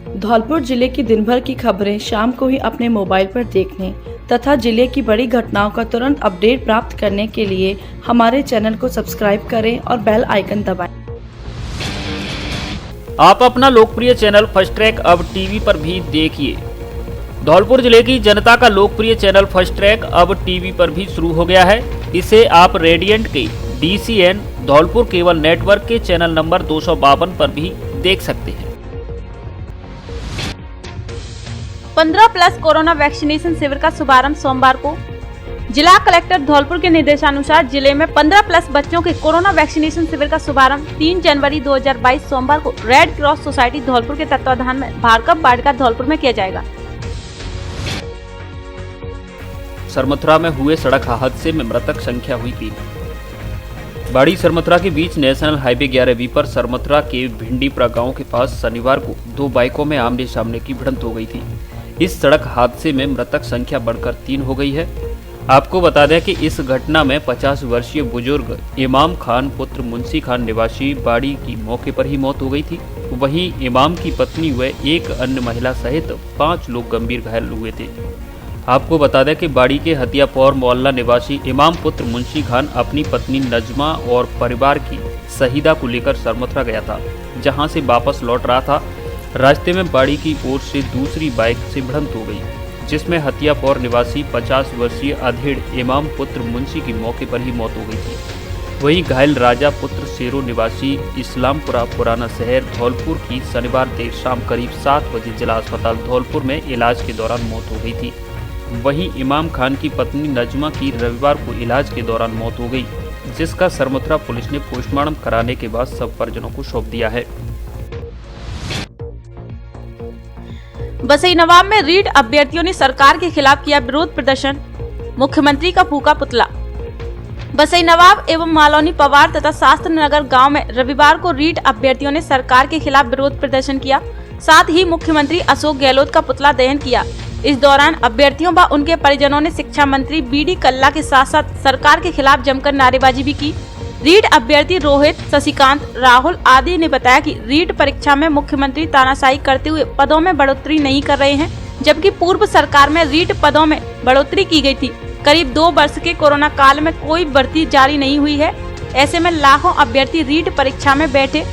धौलपुर जिले की दिन भर की खबरें शाम को ही अपने मोबाइल पर देखने तथा जिले की बड़ी घटनाओं का तुरंत अपडेट प्राप्त करने के लिए हमारे चैनल को सब्सक्राइब करें और बेल आइकन दबाएं। आप अपना लोकप्रिय चैनल फर्स्ट ट्रैक अब टीवी पर भी देखिए। धौलपुर जिले की जनता का लोकप्रिय चैनल फर्स्ट ट्रैक अब टीवी पर भी शुरू हो गया है। इसे आप रेडियंट के DCN धौलपुर केबल नेटवर्क के चैनल नंबर 252 पर भी देख सकते हैं। 15+ कोरोना वैक्सीनेशन शिविर का शुभारंभ सोमवार को जिला कलेक्टर धौलपुर के निर्देशानुसार जिले में 15+ बच्चों के कोरोना वैक्सीनेशन शिविर का शुभारंभ 3 जनवरी 2022 सोमवार को रेड क्रॉस सोसाइटी धौलपुर के तत्वाधान में भार्गव वाटिका धौलपुर में किया जाएगा। सरमथुरा में हुए सड़क हादसे में मृतक संख्या हुई 3। बाड़ी सरमथुरा के बीच नेशनल हाईवे 11B पर सरमथुरा के भिंडीपुरा गांव के पास शनिवार को 2 बाइकों में आमने सामने की भिड़ंत हो गई थी। इस सड़क हादसे में मृतक संख्या बढ़कर 3 हो गई है। आपको बता दें कि इस घटना में 50 वर्षीय बुजुर्ग इमाम खान पुत्र मुंशी खान निवासी बाड़ी की मौके पर ही मौत हो गई थी। वहीं इमाम की पत्नी व एक अन्य महिला सहित 5 लोग गंभीर घायल हुए थे। आपको बता दें कि बाड़ी के हतियापौर मोहल्ला निवासी इमाम पुत्र मुंशी खान अपनी पत्नी नजमा और परिवार की शहीदा को लेकर सरमथुरा गया था, जहां से वापस लौट रहा था। रास्ते में बाड़ी की ओर से दूसरी बाइक से भिड़ंत हो गई, जिसमें हतियापौर निवासी 50 वर्षीय अधेड़ इमाम पुत्र मुंशी की मौके पर ही मौत हो गई थी। वहीं घायल राजा पुत्र शेरो निवासी इस्लामपुरा पुराना शहर धौलपुर की शनिवार देर शाम करीब 7 बजे जिला अस्पताल धौलपुर में इलाज के दौरान मौत हो गई थी। वहीं इमाम खान की पत्नी नजमा की रविवार को इलाज के दौरान मौत हो गई, जिसका सरमथुरा पुलिस ने पोस्टमार्टम कराने के बाद सब परिजनों को सौंप दिया है। बसई नवाब में रीट अभ्यर्थियों ने सरकार के खिलाफ किया विरोध प्रदर्शन, मुख्यमंत्री का फूका पुतला। बसई नवाब एवं मालौनी पवार तथा शास्त्र नगर गांव में रविवार को रीट अभ्यर्थियों ने सरकार के खिलाफ विरोध प्रदर्शन किया, साथ ही मुख्यमंत्री अशोक गहलोत का पुतला दहन किया। इस दौरान अभ्यर्थियों व उनके परिजनों ने शिक्षा मंत्री BD कल्ला के साथ साथ सरकार के खिलाफ जमकर नारेबाजी भी की। रीट अभ्यर्थी रोहित, शशिकांत, राहुल आदि ने बताया कि रीट परीक्षा में मुख्यमंत्री तानाशाही करते हुए पदों में बढ़ोतरी नहीं कर रहे हैं, जबकि पूर्व सरकार में रीट पदों में बढ़ोतरी की गई थी। करीब 2 वर्ष के कोरोना काल में कोई भर्ती जारी नहीं हुई है। ऐसे में लाखों अभ्यर्थी रीट परीक्षा में बैठे।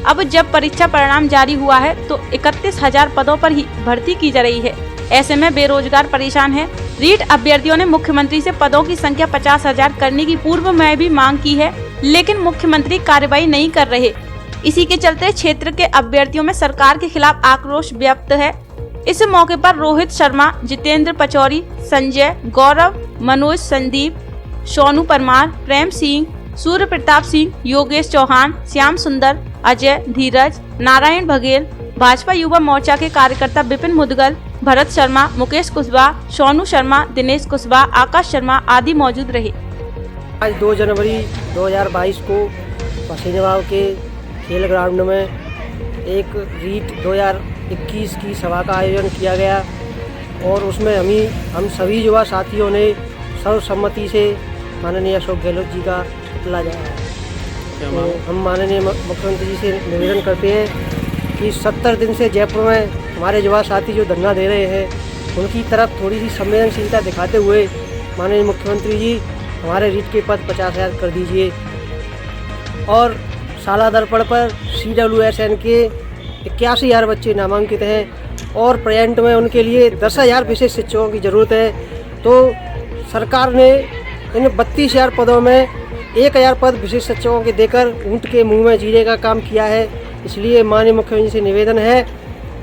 अब जब परीक्षा परिणाम जारी हुआ है तो 31,000 पदों पर ही भर्ती की जा रही है। ऐसे में बेरोजगार परेशान हैं। रीट अभ्यर्थियों ने मुख्यमंत्री से पदों की संख्या 50,000 करने की पूर्व में भी मांग की है, लेकिन मुख्यमंत्री कार्रवाई नहीं कर रहे। इसी के चलते क्षेत्र के अभ्यर्थियों में सरकार के खिलाफ आक्रोश व्यक्त है। इस मौके पर रोहित शर्मा, जितेंद्र पचौरी, संजय, गौरव, मनोज, संदीप, सोनू परमार, प्रेम सिंह, सूर्य प्रताप सिंह, योगेश चौहान, श्याम सुंदर, अजय, धीरज, नारायण बघेल, भाजपा युवा मोर्चा के कार्यकर्ता विपिन मुदगल, भरत शर्मा, मुकेश कुशवाहा, सोनू शर्मा, दिनेश कुशवाहा, आकाश शर्मा आदि मौजूद रहे। आज 2 जनवरी 2022 को बसई नवाब के खेल ग्राउंड में एक रीट 2021 की सभा का आयोजन किया गया और उसमें हम सभी युवा साथियों ने सर्वसम्मति से माननीय अशोक गहलोत जी का पुतला जलाया। तो हम माननीय मुख्यमंत्री जी से निवेदन करते हैं कि 70 दिन से जयपुर में हमारे युवा साथी जो धरना दे रहे हैं, उनकी तरफ थोड़ी सी संवेदनशीलता दिखाते हुए माननीय मुख्यमंत्री जी हमारे रीट के पद 50,000 कर दीजिए और शाला दर्पण पर CWSN के 81,000 बच्चे नामांकित हैं और प्रेजेंट में उनके लिए 10,000 विशेष शिक्षकों की ज़रूरत है। तो सरकार ने इन 32,000 पदों में 1,000 पद विशेष शिक्षकों के देकर ऊँट के मुँह में जीरे का काम किया है। इसलिए माननीय मुख्यमंत्री से निवेदन है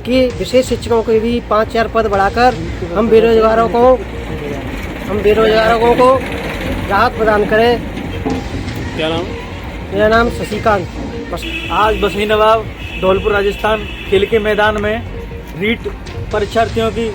कि विशेष शिक्षकों के भी 5,000 पद बढ़ाकर हम बेरोजगारों को राहत प्रदान करें। क्या नाम? मेरा नाम शशिकांत। आज बसई नवाब धौलपुर राजस्थान खेल के मैदान में रीट परीक्षार्थियों की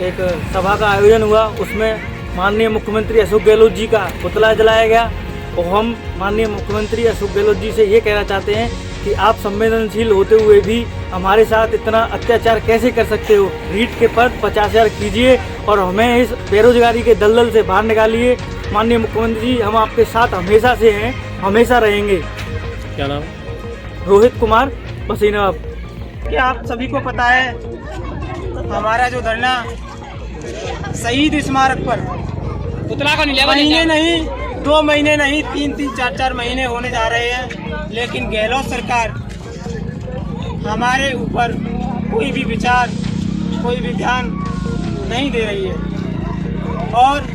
एक सभा का आयोजन हुआ। उसमें माननीय मुख्यमंत्री अशोक गहलोत जी का पुतला जलाया गया और हम माननीय मुख्यमंत्री अशोक गहलोत जी से ये कहना चाहते हैं कि आप संवेदनशील होते हुए भी हमारे साथ इतना अत्याचार कैसे कर सकते हो। रीट के पद 50,000 कीजिए और हमें इस बेरोजगारी के दलदल से बाहर निकालिए। माननीय मुख्यमंत्री जी, हम आपके साथ हमेशा से हैं, हमेशा रहेंगे। क्या नाम? रोहित कुमार, बसई नवाब। कि आप सभी को पता है हमारा जो धरना शहीद स्मारक पर महीने नहीं, 2 महीने नहीं, 3-3, 4-4 महीने होने जा रहे हैं, लेकिन गहलोत सरकार हमारे ऊपर कोई भी विचार, कोई भी ध्यान नहीं दे रही है। और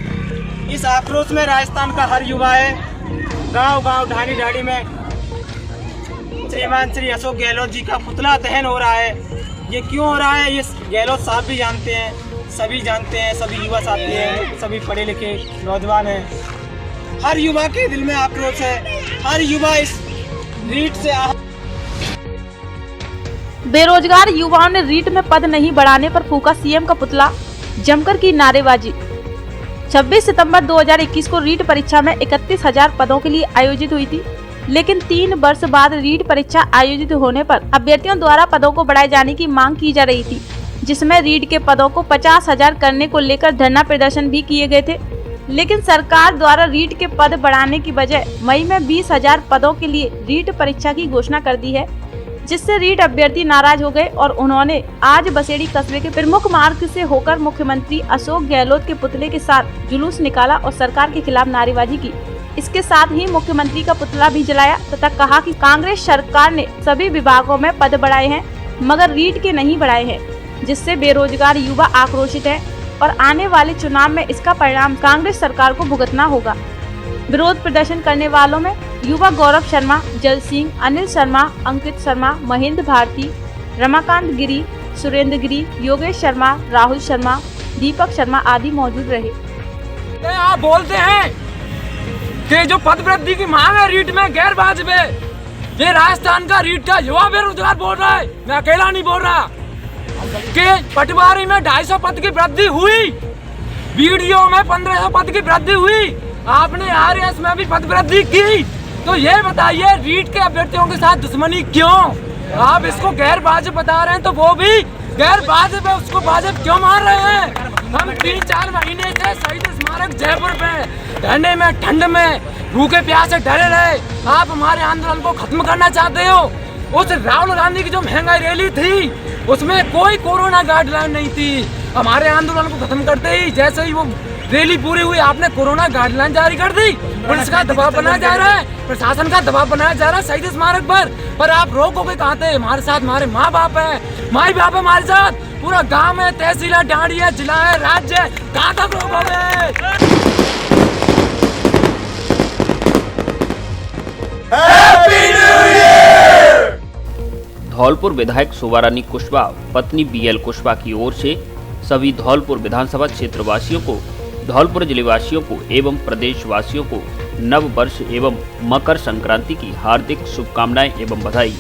इस आक्रोश में राजस्थान का हर युवा है। गांव-गांव, ढाणी-ढाणी में श्रीमान श्री अशोक गहलोत जी का पुतला दहन हो रहा है। ये क्यों हो रहा है, ये गहलोत साहब भी जानते हैं, सभी जानते हैं, सभी युवा साथी हैं, सभी पढ़े लिखे नौजवान हैं। हर युवा के दिल में आक्रोश है, हर युवा इस रीट से बेरोजगार युवाओं ने रीट में पद नहीं बढ़ाने पर फूका सीएम का पुतला, जमकर की नारेबाजी। 26 सितंबर 2021 को रीट परीक्षा में 31,000 पदों के लिए आयोजित हुई थी, लेकिन 3 वर्ष बाद रीट परीक्षा आयोजित होने पर अभ्यर्थियों द्वारा पदों को बढ़ाए जाने की मांग की जा रही थी, जिसमें रीट के पदों को 50,000 करने को लेकर धरना प्रदर्शन भी किए गए थे। लेकिन सरकार द्वारा रीट के पद बढ़ाने की बजाय मई में 20,000 पदों के लिए रीट परीक्षा की घोषणा कर दी है, जिससे रीट अभ्यर्थी नाराज हो गए और उन्होंने आज बसेड़ी कस्बे के प्रमुख मार्ग से होकर मुख्यमंत्री अशोक गहलोत के पुतले के साथ जुलूस निकाला और सरकार के खिलाफ नारेबाजी की। इसके साथ ही मुख्यमंत्री का पुतला भी जलाया तथा कहा कि कांग्रेस सरकार ने सभी विभागों में पद बढ़ाए हैं मगर रीट के नहीं बढ़ाए हैं, जिससे बेरोजगार युवा आक्रोशित है और आने वाले चुनाव में इसका परिणाम कांग्रेस सरकार को भुगतना होगा। विरोध प्रदर्शन करने वालों में युवा गौरव शर्मा, जल सिंह, अनिल शर्मा, अंकित शर्मा, महेंद्र भारती, रमाकांत गिरी, सुरेंद्र गिरी, योगेश शर्मा, राहुल शर्मा, दीपक शर्मा आदि मौजूद रहे। आप बोलते हैं कि जो पद वृद्धि की मांग है रीट में गैर वाजिब है। ये राजस्थान का रीट का युवा बेरोजगार बोल रहा है, मैं अकेला नहीं बोल रहा। कि पटवारी में 250 पद की वृद्धि हुई, वीडियो में 1500 पद की वृद्धि हुई, आपने आरएस में भी पद वृद्धि की, तो ये बताइए रीट के अभ्यर्थियों के साथ दुश्मनी क्यों? आप इसको गैर वाजिब बता रहे हैं तो वो भी गैर वाजिब है, उसको वाजिब क्यों मान रहे हैं? हम 3-4 महीने से शहीद स्मारक जयपुर पे धरने में, ठंड में, भूखे प्यासे डरे रहे। आप हमारे आंदोलन को खत्म करना चाहते हो। उस राहुल गांधी की जो महंगाई रैली थी उसमें कोई कोरोना गाइडलाइन नहीं थी। हमारे आंदोलन को खत्म करते ही जैसे ही वो रैली पूरी हुई आपने कोरोना गाइडलाइन जारी कर दी। पुलिस का दबाव बनाया जा रहा है, प्रशासन का दबाव बनाया जा रहा है शहीद स्मारक पर आप रोकोगे कहाँ थे? हमारे साथ हमारे माँ बाप है, माई बाप है हमारे साथ, पूरा गांव है, तहसील है, डांडी है, जिला है, राज्य है, कहाँ तक रोकोगे? धौलपुर विधायक शोभारानी कुशवाहा पत्नी बीएल कुशवाहा की ओर से सभी धौलपुर विधानसभा क्षेत्र वासियों को, धौलपुर जिले वासियों को एवं प्रदेश वासियों को नव वर्ष एवं मकर संक्रांति की हार्दिक शुभकामनाएं एवं बधाई।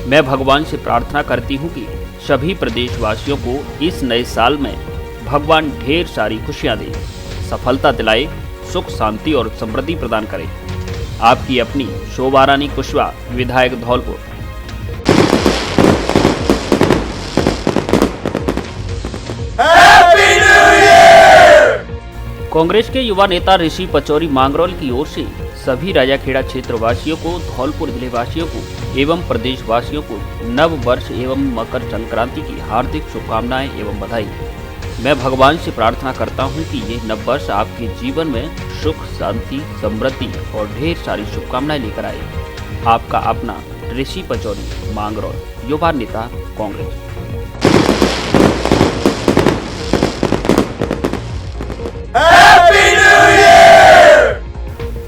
मैं भगवान से प्रार्थना करती हूं कि सभी प्रदेश वासियों को इस नए साल में भगवान ढेर सारी खुशियां दे, सफलता दिलाए, सुख शांति और समृद्धि प्रदान करे। आपकी अपनी शोभारानी कुशवाहा, विधायक धौलपुर। कांग्रेस के युवा नेता ऋषि पचौरी मांगरोल की ओर से सभी राजाखेड़ा क्षेत्र वासियों को, धौलपुर जिले वासियों को एवं प्रदेश वासियों को नव वर्ष एवं मकर संक्रांति की हार्दिक शुभकामनाएं एवं बधाई। मैं भगवान से प्रार्थना करता हूं कि ये नव वर्ष आपके जीवन में सुख, शांति, समृद्धि और ढेर सारी शुभकामनाएं लेकर आए। आपका अपना ऋषि पचौरी मांगरोल, युवा नेता कांग्रेस।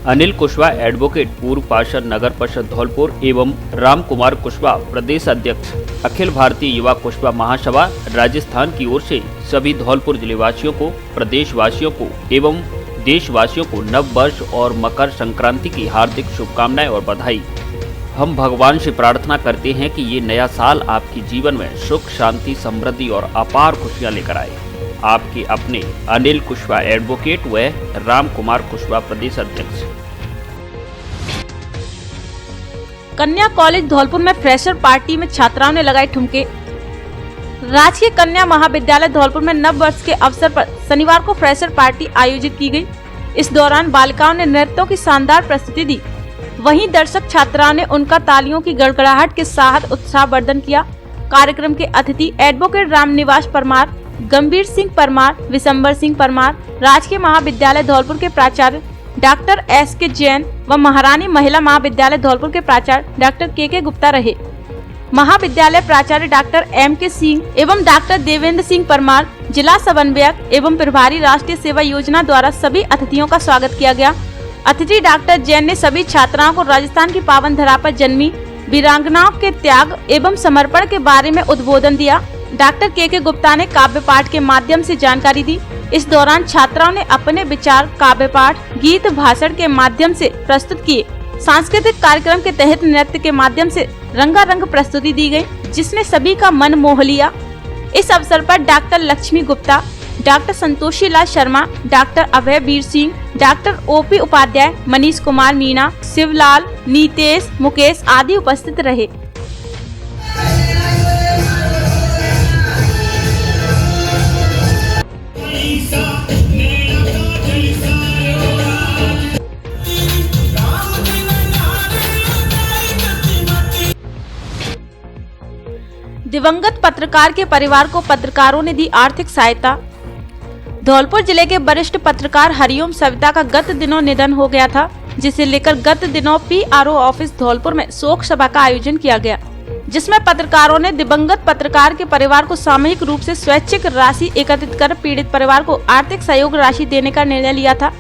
अनिल कुशवाहा एडवोकेट, पूर्व पार्षद नगर परिषद धौलपुर एवं राम कुमार कुशवाहा प्रदेश अध्यक्ष, अखिल भारतीय युवा कुशवाहा महासभा राजस्थान की ओर से सभी धौलपुर जिले वासियों को, प्रदेश वासियों को एवं देशवासियों को नव वर्ष और मकर संक्रांति की हार्दिक शुभकामनाएं और बधाई। हम भगवान से प्रार्थना करते हैं कि ये नया साल आपके जीवन में सुख, शांति, समृद्धि और अपार खुशियां लेकर आए। आपके अपने अनिल कुशवाहा एडवोकेट व राम कुमार कुशवाहा प्रदेश अध्यक्ष। कन्या कॉलेज धौलपुर में फ्रेशर पार्टी में छात्राओं ने लगाए ठुमके। राजकीय कन्या महाविद्यालय धौलपुर में नव वर्ष के अवसर पर शनिवार को फ्रेशर पार्टी आयोजित की गई। इस दौरान बालिकाओं ने नृत्यों की शानदार प्रस्तुति दी। वहीं दर्शक छात्राओं ने उनका तालियों की गड़गड़ाहट के साथ उत्साहवर्धन किया। कार्यक्रम के अतिथि एडवोकेट रामनिवास परमार, गंभीर सिंह परमार, विशंबर सिंह परमार, राजकीय महाविद्यालय धौलपुर के प्राचार्य डॉक्टर SK जैन व महारानी महिला महाविद्यालय धौलपुर के प्राचार्य डॉक्टर KK गुप्ता रहे। महाविद्यालय प्राचार्य डॉक्टर MK सिंह एवं डॉक्टर देवेंद्र सिंह परमार, जिला समन्वयक एवं प्रभारी राष्ट्रीय सेवा योजना द्वारा सभी अतिथियों का स्वागत किया गया। अतिथि डॉक्टर जैन ने सभी छात्राओं को राजस्थान की पावन धरा पर जन्मी वीरांगनाओं के त्याग एवं समर्पण के बारे में उद्बोधन दिया। डॉक्टर KK गुप्ता ने काव्य पाठ के माध्यम से जानकारी दी। इस दौरान छात्राओं ने अपने विचार काव्य पाठ, गीत, भाषण के माध्यम से प्रस्तुत किए। सांस्कृतिक कार्यक्रम के तहत नृत्य के माध्यम से रंगारंग प्रस्तुति दी गई, जिसने सभी का मन मोह लिया। इस अवसर पर doctor Lakshmi Gupta, doctor Santoshi Lal Sharma, doctor अभय वीर सिंह, डॉक्टर OP उपाध्याय, मनीष कुमार मीणा, शिवलाल, नीतेश, मुकेश आदि उपस्थित रहे। दिवंगत पत्रकार के परिवार को पत्रकारों ने दी आर्थिक सहायता। धौलपुर जिले के वरिष्ठ पत्रकार हरिओम सविता का गत दिनों निधन हो गया था, जिसे लेकर गत दिनों PRO ऑफिस धौलपुर में शोक सभा का आयोजन किया गया, जिसमें पत्रकारों ने दिवंगत पत्रकार के परिवार को सामूहिक रूप से स्वैच्छिक राशि एकत्रित कर पीड़ित परिवार को आर्थिक सहयोग राशि देने का निर्णय लिया था,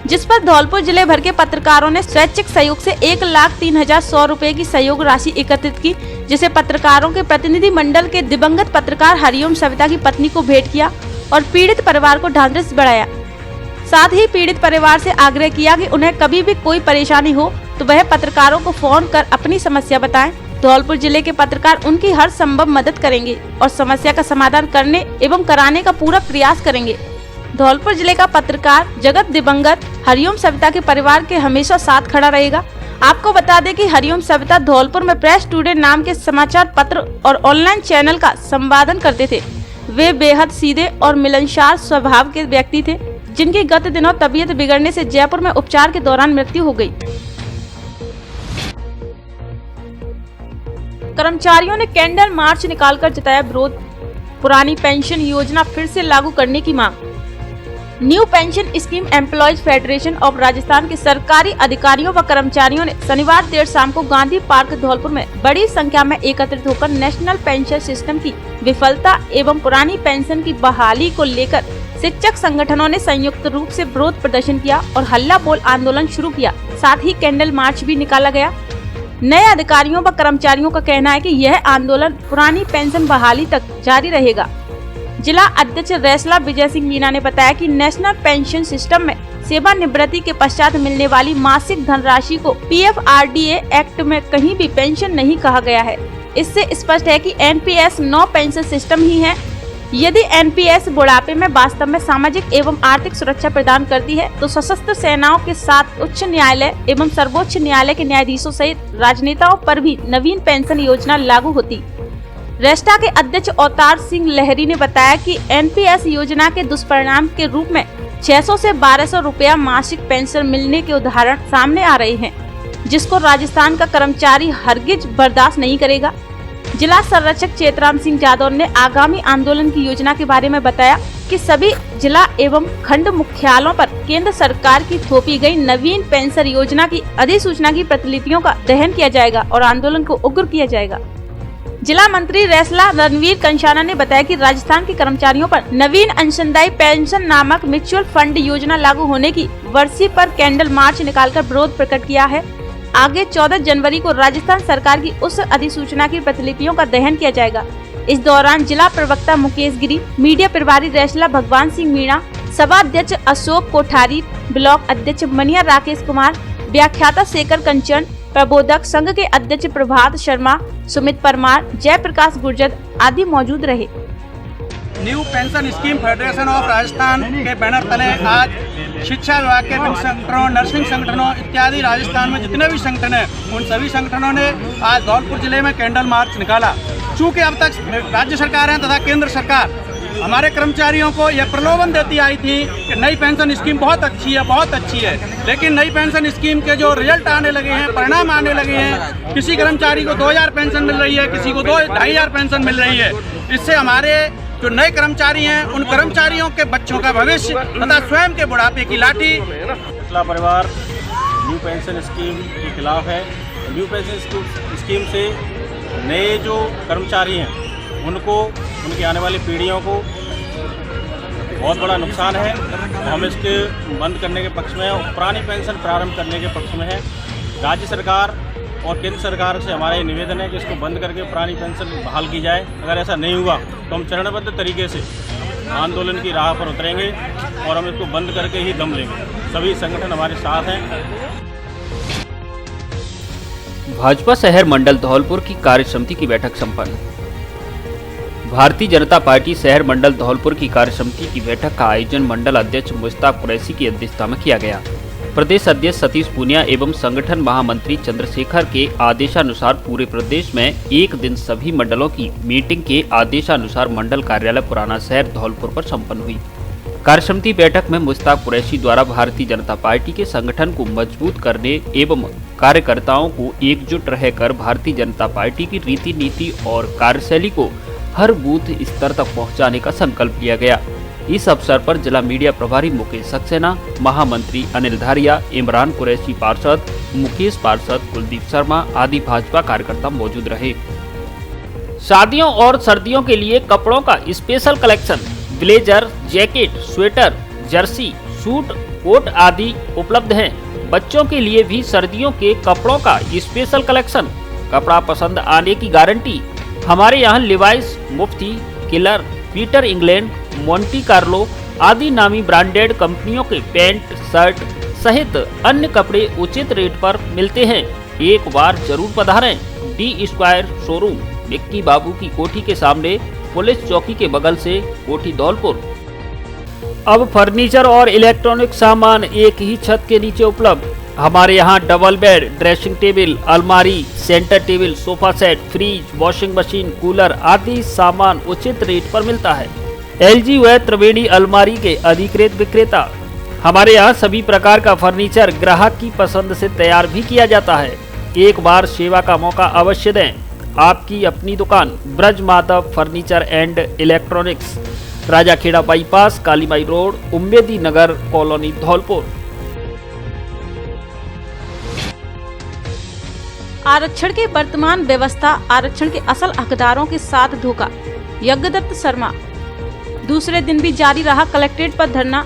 जिस पर धौलपुर जिले भर के पत्रकारों ने स्वैच्छिक सहयोग से 1,03,100 रुपए की सहयोग राशि एकत्रित की, जिसे पत्रकारों के प्रतिनिधि मंडल के दिवंगत पत्रकार हरिओम सविता की पत्नी को भेंट किया और पीड़ित परिवार को ढांढस बढ़ाया। साथ ही पीड़ित परिवार से आग्रह किया कि उन्हें कभी भी कोई परेशानी हो तो वह पत्रकारों को फोन कर अपनी समस्या बताएं। धौलपुर जिले के पत्रकार उनकी हर संभव मदद करेंगे और समस्या का समाधान करने एवं कराने का पूरा प्रयास करेंगे। धौलपुर जिले का पत्रकार जगत दिवंगत हरिओम सविता के परिवार के हमेशा साथ खड़ा रहेगा। आपको बता दें कि हरिओम सविता धौलपुर में प्रेस टुडे नाम के समाचार पत्र और ऑनलाइन चैनल का संपादन करते थे। वे बेहद सीधे और मिलनसार स्वभाव के व्यक्ति थे, जिनकी गत दिनों तबीयत बिगड़ने से जयपुर में उपचार के दौरान मृत्यु हो गई। कर्मचारियों ने कैंडल मार्च निकालकर जताया विरोध। पुरानी पेंशन योजना फिर से लागू करने की मांग। New pension scheme employees federation of Rajasthan के सरकारी अधिकारियों व कर्मचारियों ने शनिवार देर शाम को गांधी पार्क धौलपुर में बड़ी संख्या में एकत्रित होकर नेशनल पेंशन सिस्टम की विफलता एवं पुरानी पेंशन की बहाली को लेकर शिक्षक संगठनों ने संयुक्त रूप से विरोध प्रदर्शन किया और हल्ला बोल आंदोलन शुरू किया। साथ ही कैंडल मार्च भी निकाला गया। नए अधिकारियों व कर्मचारियों का कहना है कि यह आंदोलन पुरानी पेंशन बहाली तक जारी रहेगा। जिला अध्यक्ष रैसला विजय सिंह मीणा ने बताया कि नेशनल पेंशन सिस्टम में सेवानिवृत्ति के पश्चात मिलने वाली मासिक धनराशि को PFRDA एक्ट में कहीं भी पेंशन नहीं कहा गया है। इससे स्पष्ट है कि NPS नो पेंशन सिस्टम ही है। यदि NPS बुढ़ापे में वास्तव में सामाजिक एवं आर्थिक सुरक्षा प्रदान करती है तो सशस्त्र सेनाओं के साथ उच्च न्यायालय एवं सर्वोच्च न्यायालय के न्यायाधीशों सहित राजनेताओं पर भी नवीन पेंशन योजना लागू होती। रेस्टा के अध्यक्ष अवतार सिंह लहरी ने बताया कि NPS योजना के दुष्परिणाम के रूप में 600 से 1200 रुपया मासिक पेंशन मिलने के उदाहरण सामने आ रहे हैं, जिसको राजस्थान का कर्मचारी हरगिज बर्दाश्त नहीं करेगा। जिला संरक्षक चेतराम सिंह यादव ने आगामी आंदोलन की योजना के बारे में बताया कि सभी जिला एवं खंड मुख्यालयों पर केंद्र सरकार की थोपी गई नवीन पेंशन योजना की अधिसूचना की प्रतिलिपियों का दहन किया जाएगा और आंदोलन को उग्र किया जाएगा। जिला मंत्री रैसला रणवीर कंशाना ने बताया कि राजस्थान के कर्मचारियों पर नवीन अंशदायी पेंशन नामक म्यूचुअल फंड योजना लागू होने की वर्षी पर कैंडल मार्च निकालकर विरोध प्रकट किया है। आगे 14 जनवरी को राजस्थान सरकार की उस अधिसूचना की प्रतिलिपियों का दहन किया जाएगा। इस दौरान जिला प्रवक्ता मुकेश गिरी, मीडिया प्रभारी रैसला भगवान सिंह मीणा, सभा अध्यक्ष अशोक कोठारी, ब्लॉक अध्यक्ष मनिया राकेश कुमार, व्याख्याता शेखर कंचन, प्रबोधक संघ के अध्यक्ष प्रभात शर्मा, सुमित परमार, जयप्रकाश गुर्जर आदि मौजूद रहे। New pension scheme federation of Rajasthan के बैनर तले आज शिक्षा विभाग के विभिन्न संगठनों, नर्सिंग संगठनों इत्यादि राजस्थान में जितने भी संगठन हैं, उन सभी संगठनों ने आज धौलपुर जिले में कैंडल मार्च निकाला। चूँकि अब तक राज्य सरकारें तथा केंद्र सरकार हमारे कर्मचारियों को यह प्रलोभन देती आई थी कि नई पेंशन स्कीम बहुत अच्छी है, बहुत अच्छी है। लेकिन नई पेंशन स्कीम के जो रिजल्ट आने लगे हैं, परिणाम आने लगे हैं, किसी कर्मचारी को 2000 पेंशन मिल रही है, किसी को 2500 पेंशन मिल रही है। इससे हमारे जो नए कर्मचारी हैं, उन कर्मचारियों के बच्चों का भविष्य तथा स्वयं के बुढ़ापे की लाठी। पुतला परिवार न्यू पेंशन स्कीम के खिलाफ है। न्यू पेंशन स्कीम से नए जो कर्मचारी हैं उनको, उनकी आने वाली पीढ़ियों को बहुत बड़ा नुकसान है। हम इसके बंद करने के पक्ष में हैं और पुरानी पेंशन प्रारंभ करने के पक्ष में है। राज्य सरकार और केंद्र सरकार से हमारा ये निवेदन है कि इसको बंद करके पुरानी पेंशन बहाल की जाए। अगर ऐसा नहीं हुआ तो हम चरणबद्ध तरीके से आंदोलन की राह पर उतरेंगे और हम इसको बंद करके ही दम लेंगे। सभी संगठन हमारे साथ हैं। भाजपा शहर मंडल धौलपुर की कार्य समिति की बैठक संपन्न। भारतीय जनता पार्टी शहर मंडल धौलपुर की कार्य समिति की बैठक का आयोजन मंडल अध्यक्ष मुश्ताक कुरैशी की अध्यक्षता में किया गया। प्रदेश अध्यक्ष सतीश पूनिया एवं संगठन महामंत्री चंद्रशेखर के आदेशानुसार पूरे प्रदेश में एक दिन सभी मंडलों की मीटिंग के आदेशानुसार मंडल कार्यालय पुराना शहर धौलपुर पर संपन्न हुई। कार्य समिति बैठक में मुश्ताक कुरैशी द्वारा भारतीय जनता पार्टी के संगठन को मजबूत करने एवं कार्यकर्ताओं को एकजुट रहकर भारतीय जनता पार्टी की रीति नीति और कार्यशैली को हर बूथ स्तर तक पहुंचाने का संकल्प लिया गया। इस अवसर पर जिला मीडिया प्रभारी मुकेश सक्सेना, महामंत्री अनिल धारिया, इमरान कुरैशी पार्षद, मुकेश पार्षद, कुलदीप शर्मा आदि भाजपा कार्यकर्ता मौजूद रहे। शादियों और सर्दियों के लिए कपड़ों का special collection, blazer, jacket, sweater, jersey, suit, coat आदि उपलब्ध हैं। बच्चों के लिए भी सर्दियों के कपड़ों का स्पेशल कलेक्शन, कपड़ा पसंद आने की गारंटी। हमारे यहाँ Levi's, Mufti, Killer, Peter England, Monte Carlo आदि नामी ब्रांडेड कंपनियों के पैंट, शर्ट सहित अन्य कपड़े उचित रेट पर मिलते हैं। एक बार जरूर पधारें। डी स्क्वायर शोरूम, विक्की बाबू की कोठी के सामने, पुलिस चौकी के बगल से, कोठी धौलपुर। अब फर्नीचर और इलेक्ट्रॉनिक सामान एक ही छत के नीचे उपलब्ध। हमारे यहाँ डबल बेड, ड्रेसिंग टेबल, अलमारी, centre table, sofa set, fridge, washing machine, cooler आदि सामान उचित रेट पर मिलता है। एलजी व त्रिवेणी अलमारी के अधिकृत विक्रेता। हमारे यहाँ सभी प्रकार का फर्नीचर ग्राहक की पसंद से तैयार भी किया जाता है। एक बार सेवा का मौका अवश्य दें। आपकी अपनी दुकान Braj Madhav furniture and electronics, Rajakhera bypass, Kalimai road, Ummedi Nagar colony Dholpur. आरक्षण की वर्तमान व्यवस्था, आरक्षण के असल हकदारों के साथ धोखा। यज्ञदत्त शर्मा। दूसरे दिन भी जारी रहा कलेक्ट्रेट पर धरना।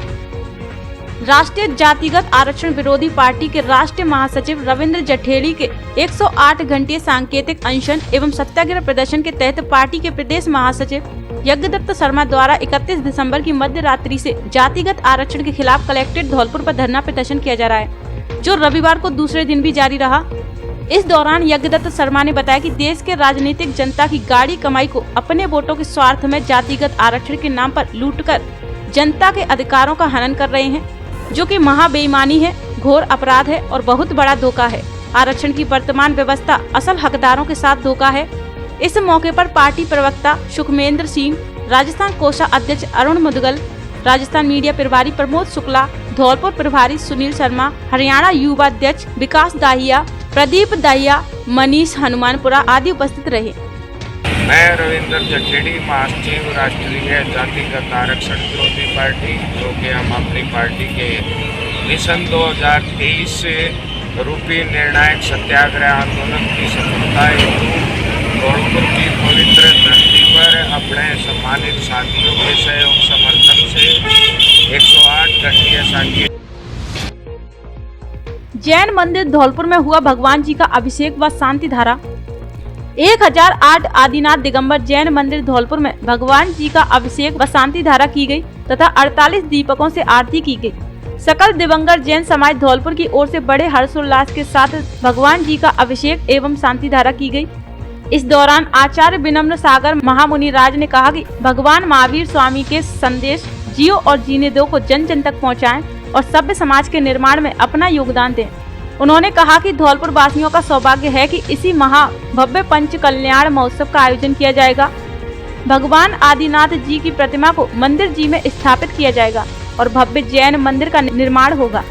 राष्ट्रीय जातिगत आरक्षण विरोधी पार्टी के राष्ट्रीय महासचिव रविंद्र जठेड़ी के 108 घंटे सांकेतिक अनशन एवं सत्याग्रह प्रदर्शन के तहत पार्टी के प्रदेश महासचिव यज्ञदत्त शर्मा द्वारा 31 दिसंबर की मध्य रात्रि से जातिगत आरक्षण के खिलाफ कलेक्ट्रेट धौलपुर पर धरना प्रदर्शन किया जा रहा है, जो रविवार को दूसरे दिन भी जारी रहा। इस दौरान यज्ञदत्त शर्मा ने बताया कि देश के राजनीतिक जनता की गाढ़ी कमाई को अपने वोटों के स्वार्थ में जातिगत आरक्षण के नाम पर लूटकर जनता के अधिकारों का हनन कर रहे हैं, जो कि महा बेईमानी है, घोर अपराध है और बहुत बड़ा धोखा है। आरक्षण की वर्तमान व्यवस्था असल हकदारों के साथ धोखा है। इस मौके पर पार्टी प्रवक्ता सुखमेंद्र सिंह, राजस्थान कोषा अध्यक्ष अरुण मुदगल, राजस्थान मीडिया प्रभारी प्रमोद शुक्ला, धौलपुर प्रभारी सुनील शर्मा, हरियाणा युवा अध्यक्ष विकास दाहिया, प्रदीप दाहिया, मनीष हनुमानपुरा आदि उपस्थित रहे। मैं रविंद्र जठेड़ी, महासचिव राष्ट्रीय जातिगत आरक्षण विरोधी पार्टी, जो कि हम अपनी पार्टी के मिशन 2023 से रूपी निर्णायक सत्याग्रह आंदोलन की सफलता हेतु धौलपुर की पवित्र धरती पर अपने सम्मानित साथियों के सहयोग समर्थन से 108 घंटे सांकेतिक। जैन मंदिर धौलपुर में हुआ भगवान जी का अभिषेक व शांति धारा। 1008 आदिनाथ दिगंबर जैन मंदिर धौलपुर में भगवान जी का अभिषेक व शांति धारा की गई तथा 48 दीपकों से आरती की गई। सकल दिवंगत जैन समाज धौलपुर की ओर से बड़े हर्षोल्लास के साथ भगवान जी का अभिषेक एवं शांति धारा की गई। इस दौरान आचार्य विनम्र सागर महामुनि राज ने कहा कि भगवान महावीर स्वामी के संदेश जियो और जीने दो को जन जन तक पहुँचाएं और सभ्य समाज के निर्माण में अपना योगदान दें। उन्होंने कहा कि धौलपुर वासियों का सौभाग्य है कि इसी महा भव्य पंच कल्याण महोत्सव का आयोजन किया जाएगा। भगवान आदिनाथ जी की प्रतिमा को मंदिर जी में स्थापित किया जाएगा और भव्य जैन मंदिर का निर्माण होगा।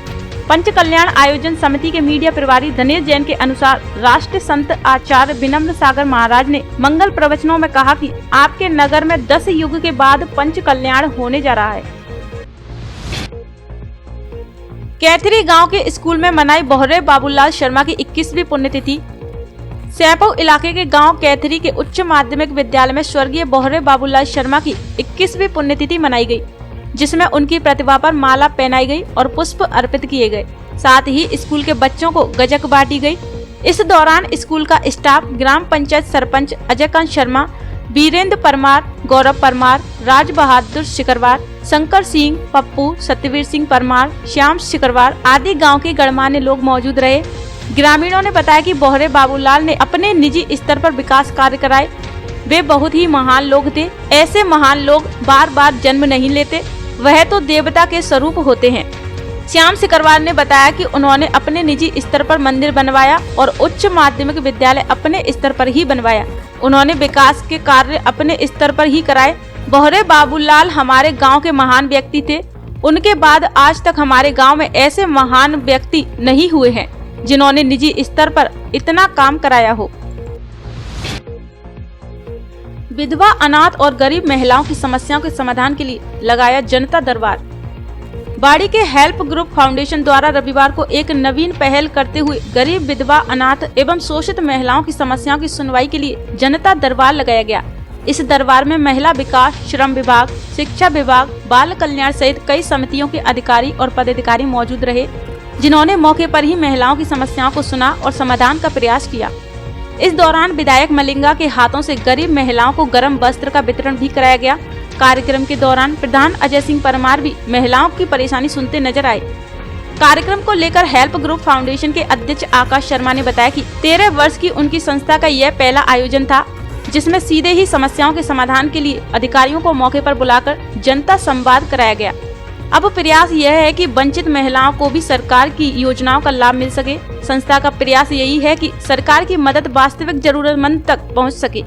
पंच कल्याण आयोजन समिति के मीडिया प्रभारी धनेश जैन के अनुसार राष्ट्र संत आचार्य विनम्र सागर महाराज ने मंगल प्रवचनों में कहा कि आपके नगर में 10 युग के बाद पंच कल्याण होने जा रहा है। कैथरी गांव के स्कूल में मनाई बहरे बाबूलाल शर्मा की 21वीं पुण्यतिथि। सैपो इलाके के गांव कैथरी के उच्च माध्यमिक विद्यालय में स्वर्गीय बहरे बाबूलाल शर्मा की 21वीं पुण्यतिथि मनाई गई, जिसमें उनकी प्रतिमा पर माला पहनाई गई और पुष्प अर्पित किए गए। साथ ही स्कूल के बच्चों को गजक बांटी गई। इस दौरान स्कूल का स्टाफ ग्राम पंचायत सरपंच अजयकांत शर्मा, वीरेंद्र परमार, गौरव परमार, राज बहादुर शिकरवार, शंकर सिंह, पप्पू, सत्यवीर सिंह परमार, श्याम शिकरवार आदि गांव के गणमान्य लोग मौजूद रहे। ग्रामीणों ने बताया कि बहरे बाबूलाल ने अपने निजी स्तर पर विकास कार्य कराए। वे बहुत ही महान लोग थे। ऐसे महान लोग बार बार जन्म नहीं लेते, वह तो देवता के स्वरूप होते हैं। श्याम सिकरवार ने बताया कि उन्होंने अपने निजी स्तर पर मंदिर बनवाया और उच्च माध्यमिक विद्यालय अपने स्तर पर ही बनवाया। उन्होंने विकास के कार्य अपने स्तर पर ही कराए। बहरे बाबूलाल हमारे गांव के महान व्यक्ति थे। उनके बाद आज तक हमारे गांव में ऐसे महान व्यक्ति नहीं हुए हैं जिन्होंने निजी स्तर पर इतना काम कराया हो। विधवा, अनाथ और गरीब महिलाओं की समस्याओं के समाधान के लिए लगाया जनता दरबार। बाड़ी के हेल्प ग्रुप फाउंडेशन द्वारा रविवार को एक नवीन पहल करते हुए गरीब, विधवा, अनाथ एवं शोषित महिलाओं की समस्याओं की सुनवाई के लिए जनता दरबार लगाया गया। इस दरबार में महिला विकास, श्रम विभाग, शिक्षा विभाग, बाल कल्याण सहित कई समितियों के अधिकारी और पदाधिकारी मौजूद रहे, जिन्होंने मौके पर ही महिलाओं की समस्याओं को सुना और समाधान का प्रयास किया। इस दौरान विधायक मलिंगा के हाथों से गरीब महिलाओं को गर्म वस्त्र का वितरण भी कराया गया। कार्यक्रम के दौरान प्रधान अजय सिंह परमार भी महिलाओं की परेशानी सुनते नजर आए। कार्यक्रम को लेकर हेल्प ग्रुप फाउंडेशन के अध्यक्ष आकाश शर्मा ने बताया कि 13 वर्ष की उनकी संस्था का यह पहला आयोजन था, जिसमें सीधे ही समस्याओं के समाधान के लिए अधिकारियों को मौके पर बुलाकर जनता संवाद कराया गया। अब प्रयास यह है कि वंचित महिलाओं को भी सरकार की योजनाओं का लाभ मिल सके। संस्था का प्रयास यही है कि सरकार की मदद वास्तविक जरूरतमंद तक पहुंच सके।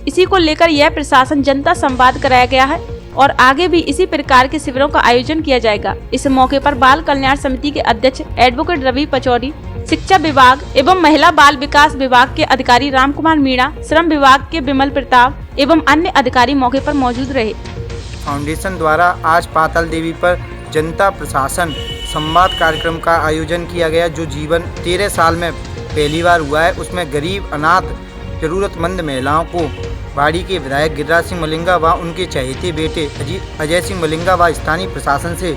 इसी को लेकर यह प्रशासन जनता संवाद कराया गया है और आगे भी इसी प्रकार के शिविरों का आयोजन किया जाएगा। इस मौके पर बाल कल्याण समिति के अध्यक्ष एडवोकेट रवि पचौरी, शिक्षा विभाग एवं महिला बाल विकास विभाग के अधिकारी राम कुमार मीणा, श्रम विभाग के विमल प्रताप एवं अन्य अधिकारी मौके पर मौजूद रहे। फाउंडेशन द्वारा आज पाताल देवी पर जनता प्रशासन संवाद कार्यक्रम का आयोजन किया गया, जो जीवन 13 साल में पहली बार हुआ है। उसमें गरीब, अनाथ, जरूरतमंद महिलाओं को बाड़ी के विधायक गिरिराज सिंह मलिंगा व उनके चहेते बेटे अजय सिंह मलिंगा व स्थानीय प्रशासन से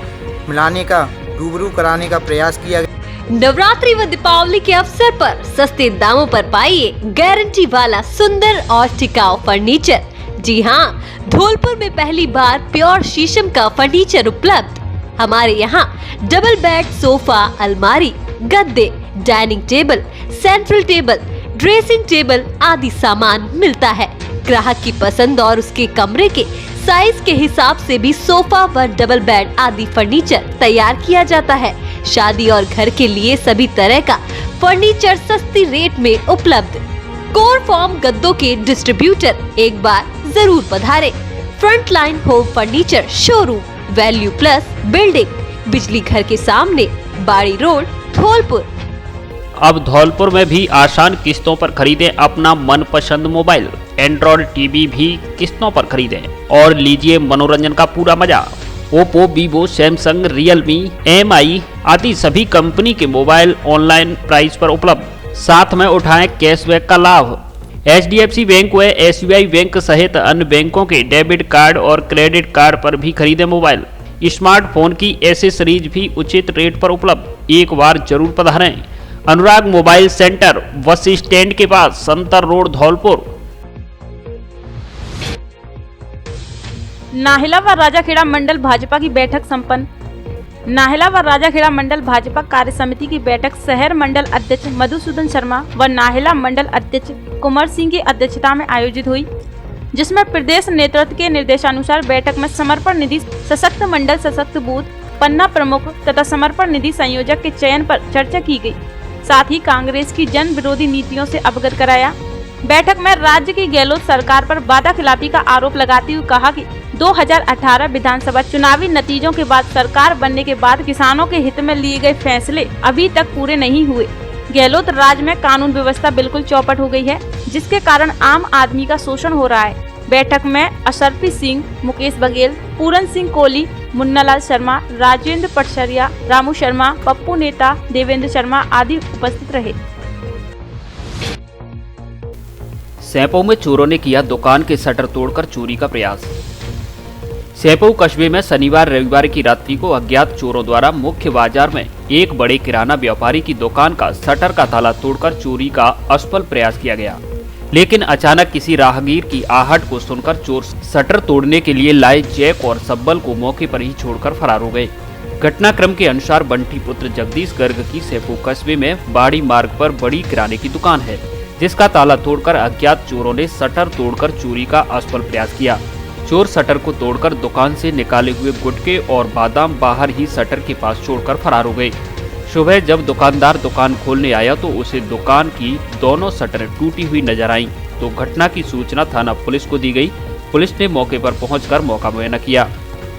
मिलाने का, रूबरू कराने का प्रयास किया गया। नवरात्रि व दीपावली के अवसर पर सस्ते दामों पर पाइए गारंटी वाला सुंदर और टिकाऊ फर्नीचर। जी हाँ, धौलपुर में पहली बार प्योर शीशम का फर्नीचर उपलब्ध। हमारे यहाँ डबल बेड, सोफा, अलमारी, गद्दे, dining table, central table, dressing table आदि सामान मिलता है। ग्राहक की पसंद और उसके कमरे के साइज के हिसाब से भी सोफा व डबल बेड आदि फर्नीचर तैयार किया जाता है। शादी और घर के लिए सभी तरह का फर्नीचर सस्ती रेट में उपलब्ध। कोर फॉर्म गद्दों के डिस्ट्रीब्यूटर एक बार जरूर पधारे। Frontline home furniture showroom, value plus building, बिजली घर के सामने, बाड़ी रोड, धौलपुर। अब धौलपुर में भी आसान किस्तों पर खरीदें अपना मनपसंद मोबाइल। एंड्रॉयड टीवी भी किस्तों पर खरीदें और लीजिए मनोरंजन का पूरा मजा। Oppo, Vivo, Samsung, Realme, MI आदि सभी कंपनी के मोबाइल ऑनलाइन प्राइस पर उपलब्ध। साथ में उठाएं कैशबैक का लाभ। HDFC बैंक व SBI बैंक सहित अन्य बैंकों के डेबिट कार्ड और क्रेडिट कार्ड पर भी खरीदें मोबाइल। स्मार्टफोन की एसेसरीज भी उचित रेट पर उपलब्ध। एक बार जरूर पधारें। अनुराग मोबाइल सेंटर, बस स्टैंड के पास, संतर रोड, धौलपुर। नाहिला व राजाखेड़ा मंडल भाजपा की बैठक संपन्न। नाहिला व राजाखेड़ा मंडल भाजपा कार्य समिति की बैठक शहर मंडल अध्यक्ष मधुसूदन शर्मा व नाहिला मंडल अध्यक्ष कुंवर सिंह की अध्यक्षता में आयोजित हुई, जिसमें प्रदेश नेतृत्व के निर्देशानुसार बैठक में समर्पण निधि, सशक्त मंडल, सशक्त बूथ, पन्ना प्रमुख तथा समर्पण निधि संयोजक के चयन पर चर्चा की गई। साथ ही कांग्रेस की जन विरोधी नीतियों से अवगत कराया। बैठक में राज्य की गहलोत सरकार पर वादा खिलाफी का आरोप लगाते हुए कहा कि 2018 विधानसभा चुनावी नतीजों के बाद सरकार बनने के बाद किसानों के हित में लिए गए फैसले अभी तक पूरे नहीं हुए। गहलोत राज्य में कानून व्यवस्था बिल्कुल चौपट हो गई है, जिसके कारण आम आदमी का शोषण हो रहा है। बैठक में अशरफी सिंह, मुकेश बघेल, पूरन सिंह कोहली, मुन्नालाल शर्मा, राजेंद्र पटसरिया, रामू शर्मा, पप्पू नेता, देवेंद्र शर्मा आदि उपस्थित रहे। सैंपऊ में चोरों ने किया दुकान के शटर तोड़कर चोरी का प्रयास। सैंपऊ कस्बे में शनिवार रविवार की रात्रि को अज्ञात चोरों द्वारा मुख्य बाजार में एक बड़े किराना व्यापारी की दुकान का शटर का ताला तोड़कर चोरी का असफल प्रयास किया गया, लेकिन अचानक किसी राहगीर की आहट को सुनकर चोर शटर तोड़ने के लिए लाए जैक और सब्बल को मौके पर ही छोड़कर फरार हो गए। घटनाक्रम के अनुसार बंटी पुत्र जगदीश गर्ग की सैंपऊ कस्बे में बाड़ी मार्ग पर बड़ी किराने की दुकान है, जिसका ताला तोड़कर अज्ञात चोरों ने शटर तोड़कर चोरी का असफल प्रयास किया। चोर शटर को तोड़कर दुकान से निकाले हुए गुटके और बादाम बाहर ही शटर के पास छोड़कर फरार हो गए। सुबह जब दुकानदार दुकान खोलने आया तो उसे दुकान की दोनों शटरें टूटी हुई नजर आईं, तो घटना की सूचना थाना पुलिस को दी गई। पुलिस ने मौके पर पहुंचकर मौका मुआयना किया।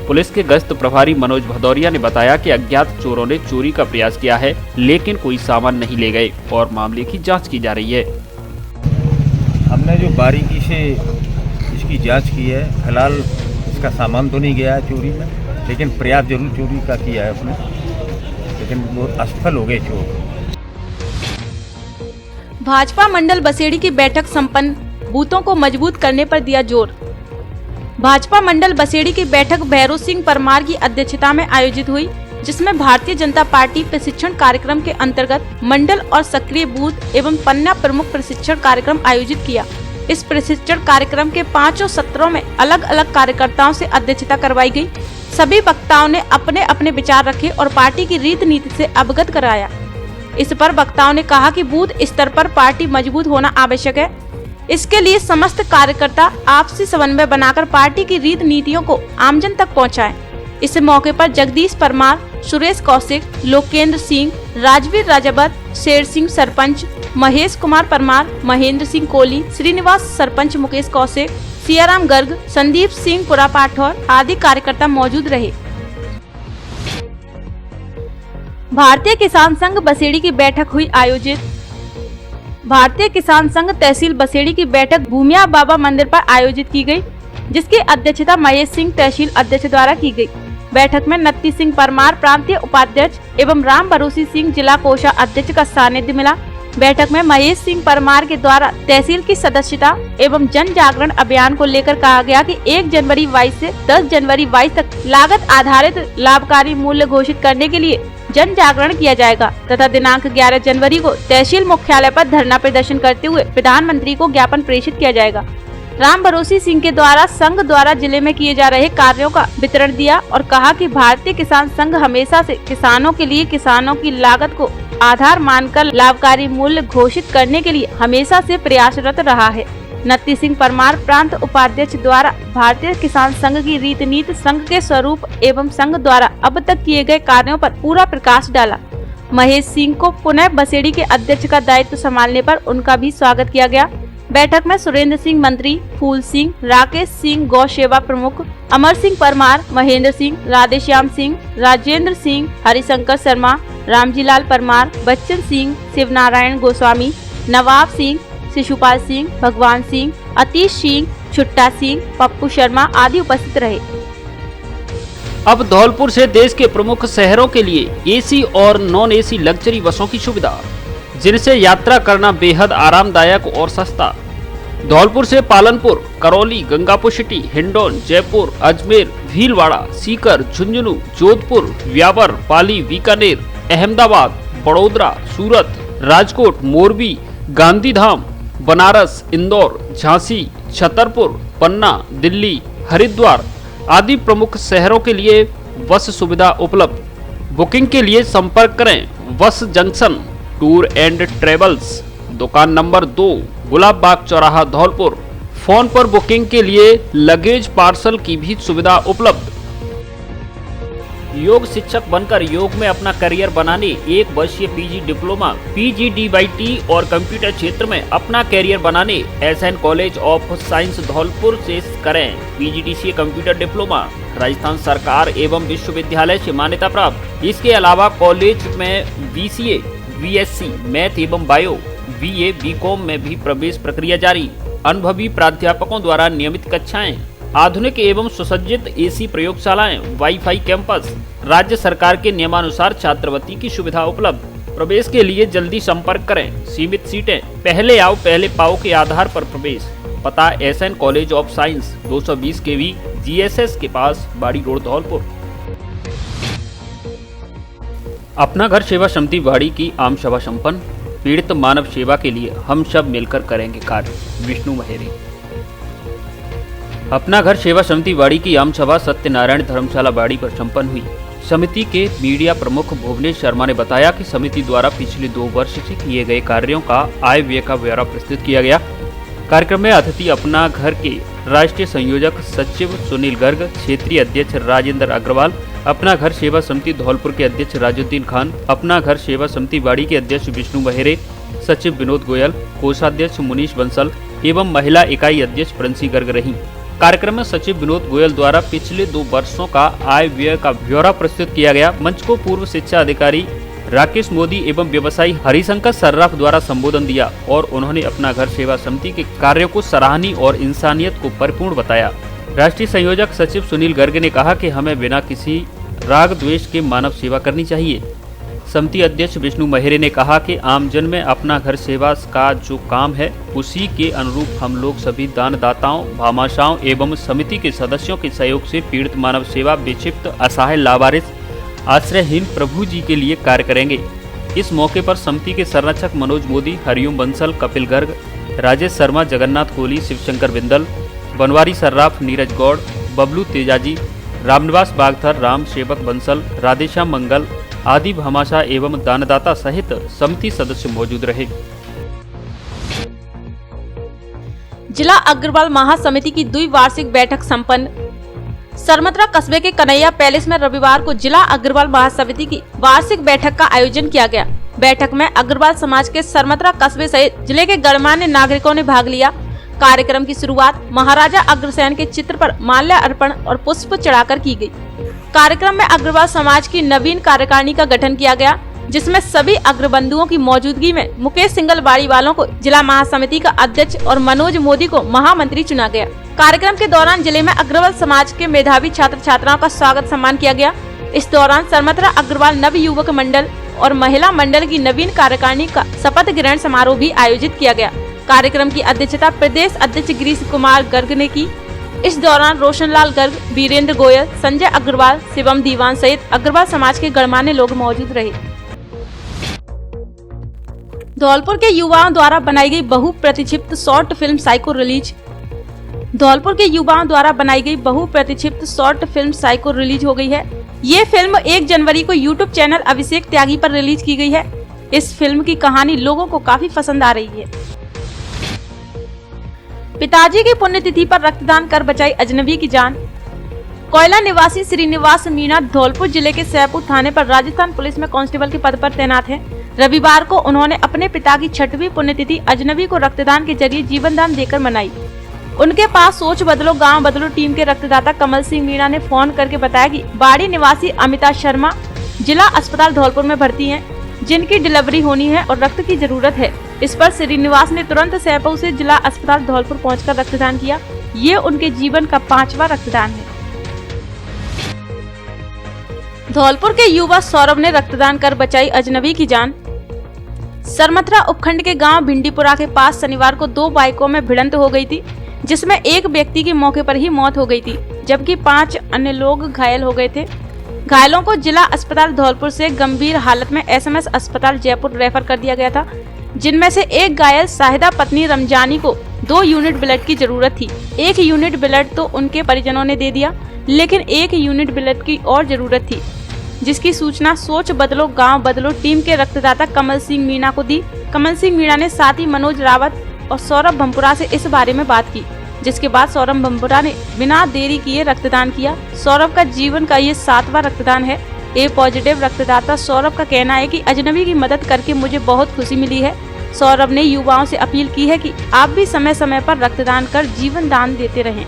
पुलिस के गश्त प्रभारी मनोज भदौरिया ने बताया कि अज्ञात चोरों ने चोरी का प्रयास किया है, लेकिन कोई सामान नहीं ले गए और मामले की जाँच की जा रही है। हमने जो बारीकी से इसकी जांच की है, फिलहाल इसका सामान तो नहीं गया है चोरी में, लेकिन प्रयास जरूर चोरी का किया है उसने, लेकिन वो असफल हो गए चोर। भाजपा मंडल बसेड़ी की बैठक संपन्न, बूथों को मजबूत करने पर दिया जोर। भाजपा मंडल बसेड़ी की बैठक भैरव सिंह परमार की अध्यक्षता में आयोजित हुई, जिसमें भारतीय जनता पार्टी प्रशिक्षण कार्यक्रम के अंतर्गत मंडल और सक्रिय बूथ एवं पन्ना प्रमुख प्रशिक्षण कार्यक्रम आयोजित किया। इस प्रशिक्षण कार्यक्रम के 5 सत्रों में अलग अलग कार्यकर्ताओं से अध्यक्षता करवाई गई। सभी वक्ताओं ने अपने अपने विचार रखे और पार्टी की रीति नीति से अवगत कराया। इस पर वक्ताओं ने कहा कि बूथ स्तर पर पार्टी मजबूत होना आवश्यक है। इसके लिए समस्त कार्यकर्ता आपसी समन्वय बनाकर पार्टी की रीति नीतियों को आमजन तक पहुँचाएं। इस मौके पर जगदीश परमार, सुरेश कौशिक, लोकेंद्र सिंह, राजवीर राजावत, शेर सिंह सरपंच, महेश कुमार परमार, महेंद्र सिंह कोहली, श्रीनिवास सरपंच मुकेश कौशिक, सियाराम गर्ग, संदीप सिंह पुरा पाठौर आदि कार्यकर्ता मौजूद रहे। भारतीय किसान संघ बसेड़ी की बैठक हुई आयोजित। भारतीय किसान संघ तहसील बसेड़ी की बैठक भूमिया बाबा मंदिर पर आयोजित की गई, जिसकी अध्यक्षता महेश सिंह तहसील अध्यक्ष द्वारा की गई। बैठक में नत्ती सिंह परमार प्रांतीय उपाध्यक्ष एवं राम भरोसी सिंह जिला कोषा अध्यक्ष का सानिध्य मिला। बैठक में महेश सिंह परमार के द्वारा तहसील की सदस्यता एवं जन जागरण अभियान को लेकर कहा गया कि 1 जनवरी 22 से 10 जनवरी 22 तक लागत आधारित लाभकारी मूल्य घोषित करने के लिए जन जागरण किया जाएगा तथा दिनांक 11 जनवरी को तहसील मुख्यालय पर धरना प्रदर्शन करते हुए प्रधानमंत्री को ज्ञापन प्रेषित किया जाएगा। राम भरोसी सिंह के द्वारा संघ द्वारा जिले में किए जा रहे कार्यों का वितरण दिया और कहा कि भारतीय किसान संघ हमेशा से किसानों के लिए किसानों की लागत को आधार मानकर लाभकारी मूल्य घोषित करने के लिए हमेशा से प्रयासरत रहा है। नत्ती सिंह परमार प्रांत उपाध्यक्ष द्वारा भारतीय किसान संघ की रीति नीति, संघ के स्वरूप एवं संघ द्वारा अब तक किए गए कार्यों पर पूरा प्रकाश डाला। महेश सिंह को पुनः बसेड़ी के अध्यक्ष का दायित्व संभालने पर उनका भी स्वागत किया गया। बैठक में सुरेंद्र सिंह मंत्री, फूल सिंह, राकेश सिंह गौ सेवा प्रमुख, अमर सिंह परमार, महेंद्र सिंह, राधेश्याम सिंह, राजेंद्र सिंह, हरिशंकर शर्मा, रामजीलाल परमार, बच्चन सिंह, शिवनारायण गोस्वामी, नवाब सिंह, शिशुपाल सिंह, भगवान सिंह, अतीश सिंह, छुट्टा सिंह, पप्पू शर्मा आदि उपस्थित रहे। अब धौलपुर से देश के प्रमुख शहरों के लिए एसी और नॉन एसी लग्जरी बसों की सुविधा, जिनसे यात्रा करना बेहद आरामदायक और सस्ता। धौलपुर से पालनपुर, करौली, गंगापुर सिटी, हिंडौन, जयपुर, अजमेर, भीलवाड़ा, सीकर, झुंझुनू, जोधपुर, व्यावर, पाली, बीकानेर, अहमदाबाद, बड़ोदरा, सूरत, राजकोट, मोरबी, गांधीधाम, बनारस, इंदौर, झांसी, छतरपुर, पन्ना, दिल्ली, हरिद्वार आदि प्रमुख शहरों के लिए बस सुविधा उपलब्ध। बुकिंग के लिए संपर्क करें बस जंक्शन टूर एंड ट्रेवल्स, दुकान नंबर 2, गुलाब बाग चौराहा, धौलपुर। फोन पर बुकिंग के लिए लगेज पार्सल की भी सुविधा उपलब्ध। योग शिक्षक बनकर योग में अपना करियर बनाने 1 वर्षीय पीजी डिप्लोमा, PGDYT और कंप्यूटर क्षेत्र में अपना करियर बनाने SN college of science Dholpur से करें PGDCA कंप्यूटर डिप्लोमा, राजस्थान सरकार एवं विश्वविद्यालय से मान्यता प्राप्त। इसके अलावा कॉलेज में BCA, BSc मैथ एवं बायो, BA, BCom में भी प्रवेश प्रक्रिया जारी। अनुभवी प्राध्यापकों द्वारा नियमित कक्षाएं, आधुनिक एवं सुसज्जित AC प्रयोगशालाएं, वाईफाई कैंपस, राज्य सरकार के नियमानुसार छात्रवृत्ति की सुविधा उपलब्ध। प्रवेश के लिए जल्दी संपर्क करें। सीमित सीटें, पहले आओ पहले पाओ के आधार पर प्रवेश। पता SN college of science 220 kV GSS के पास, बाड़ी रोड धौलपुर। अपना घर सेवा समिति बाड़ी की आम सभा संपन्न। पीड़ित मानव सेवा के लिए हम सब मिलकर करेंगे कार्य, विष्णु महेरे। अपना घर सेवा समिति बाड़ी की आम सभा सत्यनारायण धर्मशाला बाड़ी पर संपन्न हुई। समिति के मीडिया प्रमुख भुवनेश शर्मा ने बताया कि समिति द्वारा पिछले 2 वर्ष से किए गए कार्यों का आय व्यय का ब्यौरा प्रस्तुत किया गया। कार्यक्रम में अतिथि अपना घर के राष्ट्रीय संयोजक सचिव सुनील गर्ग, क्षेत्रीय अध्यक्ष राजेंद्र अग्रवाल, अपना घर सेवा समिति धौलपुर के अध्यक्ष राजुद्दीन खान, अपना घर सेवा समिति बाड़ी के अध्यक्ष विष्णु महेरे, सचिव विनोद गोयल, कोषाध्यक्ष मुनीश बंसल एवं महिला इकाई अध्यक्ष प्रिंसी गर्ग रही। कार्यक्रम में सचिव विनोद गोयल द्वारा पिछले 2 वर्षों का आय व्यय का ब्यौरा प्रस्तुत किया गया। मंच को पूर्व शिक्षा अधिकारी राकेश मोदी एवं व्यवसायी हरिशंकर सर्राफ द्वारा संबोधन दिया और उन्होंने अपना घर सेवा समिति के कार्यों को सराहनीय और इंसानियत को परिपूर्ण बताया। राष्ट्रीय संयोजक सचिव सुनील गर्ग ने कहा कि हमें बिना किसी राग द्वेष के मानव सेवा करनी चाहिए। समिति अध्यक्ष विष्णु महेरे ने कहा कि आमजन में अपना घर सेवा का जो काम है उसी के अनुरूप हम लोग सभी दानदाताओं, भामाशाओं एवं समिति के सदस्यों के सहयोग से पीड़ित मानव सेवा, विक्षिप्त, असहाय, लावारिस, आश्रयहीन प्रभु जी के लिए कार्य करेंगे। इस मौके पर समिति के संरक्षक मनोज मोदी, हरिओम बंसल, कपिल गर्ग, राजेश शर्मा, जगन्नाथ कोहली, शिवशंकर बिंदल, बनवारी सर्राफ, नीरज गौड़, बबलू तेजाजी, रामनिवास बागथर, राम सेवक बंसल, राधेश्याम मंगल आदि भामाशाह एवं दानदाता सहित समिति सदस्य मौजूद रहे। जिला अग्रवाल महासमिति की द्विवार्षिक बैठक संपन्न। सरमथरा कस्बे के कन्हैया पैलेस में रविवार को जिला अग्रवाल महासमिति की वार्षिक बैठक का आयोजन किया गया। बैठक में अग्रवाल समाज के सरमथरा कस्बे सहित जिले के गणमान्य नागरिकों ने भाग लिया। कार्यक्रम की शुरुआत महाराजा अग्रसेन के चित्र पर माल्य अर्पण और पुष्प चढ़ाकर की गई। कार्यक्रम में अग्रवाल समाज की नवीन कार्यकारिणी का गठन किया गया, जिसमें सभी अग्रबंधुओं की मौजूदगी में मुकेश सिंगल बाड़ी वालों को जिला महासमिति का अध्यक्ष और मनोज मोदी को महामंत्री चुना गया। कार्यक्रम के दौरान जिले में अग्रवाल समाज के मेधावी छात्र छात्राओं का स्वागत सम्मान किया गया। इस दौरान सरमथरा अग्रवाल नव युवक मंडल और महिला मंडल की नवीन कार्यकारिणी का शपथ ग्रहण समारोह भी आयोजित किया गया। कार्यक्रम की अध्यक्षता प्रदेश अध्यक्ष गिरीश कुमार गर्ग ने की। इस दौरान रोशनलाल गर्ग, वीरेंद्र गोयल, संजय अग्रवाल, शिवम दीवान सहित अग्रवाल समाज के गणमान्य लोग मौजूद रहे। धौलपुर के युवाओं द्वारा बनाई गई बहुप्रतीक्षित short film psycho release. Dholpur के युवाओं द्वारा बनाई गई बहुप्रतीक्षित शॉर्ट फिल्म साइको रिलीज हो गई है। ये फिल्म 1 जनवरी को यूट्यूब चैनल अभिषेक त्यागी पर रिलीज की गई है। इस फिल्म की कहानी लोगों को काफी पसंद आ रही है। पिताजी की पुण्यतिथि पर रक्तदान कर बचाई अजनबी की जान। कोयला निवासी श्रीनिवास मीणा धौलपुर जिले के सैदपुर थाने पर राजस्थान पुलिस में कांस्टेबल के पद पर तैनात हैं। रविवार को उन्होंने अपने पिता की 6वीं पुण्यतिथि अजनबी को रक्तदान के जरिए जीवन दान देकर मनाई। उनके पास सोच बदलो गांव बदलो टीम के रक्तदाता कमल सिंह मीणा ने फोन करके बताया कि बाड़ी निवासी अमिता शर्मा जिला अस्पताल धौलपुर में भर्ती हैं, जिनकी डिलीवरी होनी है और रक्त की जरूरत है। इस पर श्रीनिवास ने तुरंत सैदपुर से जिला अस्पताल धौलपुर पहुंचकर रक्तदान किया। ये उनके जीवन का 5वां रक्तदान है। धौलपुर के युवा सौरभ ने रक्तदान कर बचाई अजनबी की जान। सरमथरा उपखंड के गांव भिंडीपुरा के पास शनिवार को 2 बाइकों में भिड़ंत हो गई थी, जिसमें एक व्यक्ति की मौके पर ही मौत हो गई थी, जबकि 5 अन्य लोग घायल हो गए थे। घायलों को जिला अस्पताल धौलपुर से गंभीर हालत में SMS अस्पताल जयपुर रेफर कर दिया गया था, जिनमें से एक घायल शाहिदा पत्नी रमजानी को 2 यूनिट ब्लड की जरूरत थी। 1 यूनिट ब्लड तो उनके परिजनों ने दे दिया, लेकिन 1 यूनिट ब्लड की और जरूरत थी, जिसकी सूचना सोच बदलो गांव बदलो टीम के रक्तदाता कमल सिंह मीणा को दी। कमल सिंह मीणा ने साथ ही मनोज रावत और सौरभ भंपुरा से इस बारे में बात की। जिसके बाद सौरभ बम्बुरा ने बिना देरी किए रक्तदान किया। सौरभ का जीवन का ये 7वां रक्तदान है। ए पॉजिटिव रक्तदाता सौरभ का कहना है कि अजनबी की मदद करके मुझे बहुत खुशी मिली है। सौरभ ने युवाओं से अपील की है कि आप भी समय समय पर रक्तदान कर जीवन दान देते रहें।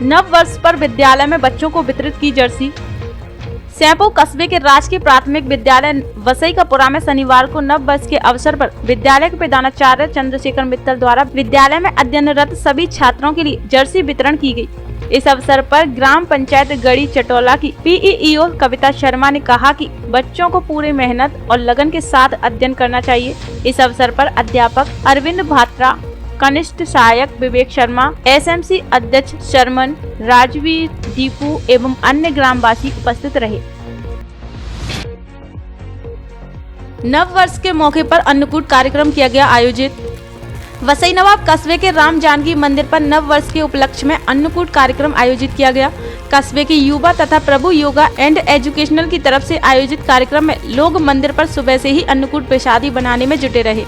नव वर्ष पर विद्यालय में बच्चों को वितरित की जर्सी। सैंपो कस्बे के राजकीय प्राथमिक विद्यालय वसईकापुरा में शनिवार को नव वर्ष के अवसर पर विद्यालय के प्रधानाचार्य चंद्रशेखर मित्तल द्वारा विद्यालय में अध्ययनरत सभी छात्रों के लिए जर्सी वितरण की गई। इस अवसर पर ग्राम पंचायत गड़ी चटोला की पीईओ कविता शर्मा ने कहा कि बच्चों को पूरी मेहनत और लगन के साथ अध्ययन करना चाहिए। इस अवसर पर अध्यापक अरविंद भात्रा, कनिष्ठ सहायक विवेक शर्मा, एसएमसी अध्यक्ष शर्मन, राजवीर, दीपू एवं अन्य ग्रामवासी उपस्थित रहे। नव वर्ष के मौके पर अन्नकूट कार्यक्रम किया गया आयोजित। वसई नवाब कस्बे के राम जानकी मंदिर पर नव वर्ष के उपलक्ष्य में अन्नकूट कार्यक्रम आयोजित किया गया। कस्बे के युवा तथा प्रभु योगा एंड एजुकेशनल की तरफ से आयोजित कार्यक्रम में लोग मंदिर पर सुबह से ही अन्नकूट प्रसादी बनाने में जुटे रहे।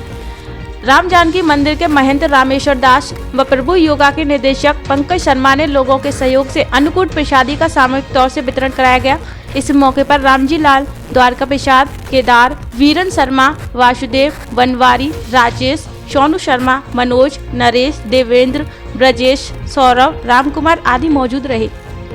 राम जानकी मंदिर के महंत रामेश्वर दास व प्रभु योगा के निदेशक पंकज शर्मा ने लोगों के सहयोग से अन्नकूट प्रसादी का सामूहिक तौर से वितरण कराया गया। इस मौके पर रामजी लाल, द्वारका प्रसाद, केदार, वीरन शर्मा, वासुदेव, बनवारी, राजेश, सोनू शर्मा, मनोज, नरेश, देवेंद्र, ब्रजेश, सौरभ, रामकुमार आदि मौजूद रहे।